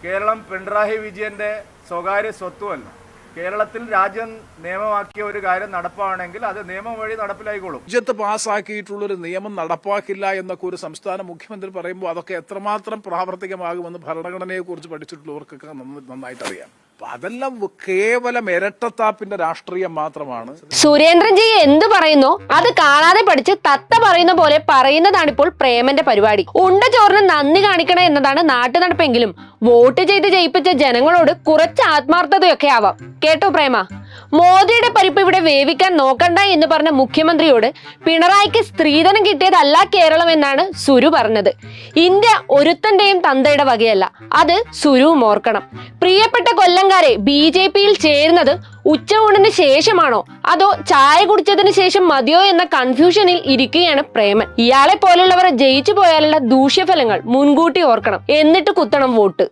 കേരളം പിണറായി വിജയന്റെ സ്വകാര്യ സ്വത്തുമല്ല. കേരളത്തിൽ രാജ്യം നിയമമാക്കിയ ഒരു കാര്യം നടപ്പാണെങ്കിൽ അത് നിയമം വഴി നടപ്പിലായിക്കോളും. രാജ്യത്ത് പാസ്സാക്കിയിട്ടുള്ളൊരു നിയമം നടപ്പാക്കില്ല എന്നൊക്കെ ഒരു സംസ്ഥാന മുഖ്യമന്ത്രി പറയുമ്പോൾ അതൊക്കെ എത്രമാത്രം പ്രാവർത്തികമാകുമെന്ന് ഭരണഘടനയെ കുറിച്ച് പഠിച്ചിട്ടുള്ളവർക്കൊക്കെ നന്നായിട്ട് അറിയാം. അപ്പൊ അതെല്ലാം കേവലം ഇരട്ടത്താപ്പിന്റെ രാഷ്ട്രീയം മാത്രമാണ്. സുരേന്ദ്രൻജി എന്ത് പറയുന്നോ അത് കാണാതെ പഠിച്ച് തത്ത പറയുന്ന പോലെ പറയുന്നതാണിപ്പോൾ പ്രേമന്റെ പരിപാടി. ഉണ്ട ചോറിന് നന്ദി കാണിക്കണം എന്നതാണ് നാട്ടുനടപ്പെങ്കിലും വോട്ട് ചെയ്ത് ജയിപ്പിച്ച ജനങ്ങളോട് കുറച്ച് ആത്മാർത്ഥതയൊക്കെ ആവാം. കേട്ടോ പ്രേമ, മോദിയുടെ പരിപ്പ് ഇവിടെ വേവിക്കാൻ നോക്കണ്ട എന്ന് പറഞ്ഞ മുഖ്യമന്ത്രിയോട് പിണറായിക്ക് സ്ത്രീധനം കിട്ടിയതല്ല കേരളം എന്നാണ് സുരു പറഞ്ഞത്. ഇന്ത്യ ഒരുത്തന്റെയും തന്തയുടെ വകയല്ല, അത് സുരുവും ഓർക്കണം. പ്രിയപ്പെട്ട കൊല്ലംകാരെ, BJP-യിൽ ചേരുന്നത് ഉച്ചയൂണിന് ശേഷമാണോ അതോ ചായ കുടിച്ചതിന് ശേഷം മതിയോ എന്ന കൺഫ്യൂഷനിൽ ഇരിക്കുകയാണ് പ്രേമൻ. ഇയാളെ പോലുള്ളവർ ജയിച്ചു പോയാലുള്ള ദൂഷ്യഫലങ്ങൾ മുൻകൂട്ടി ഓർക്കണം, എന്നിട്ട് കുത്തണം വോട്ട്.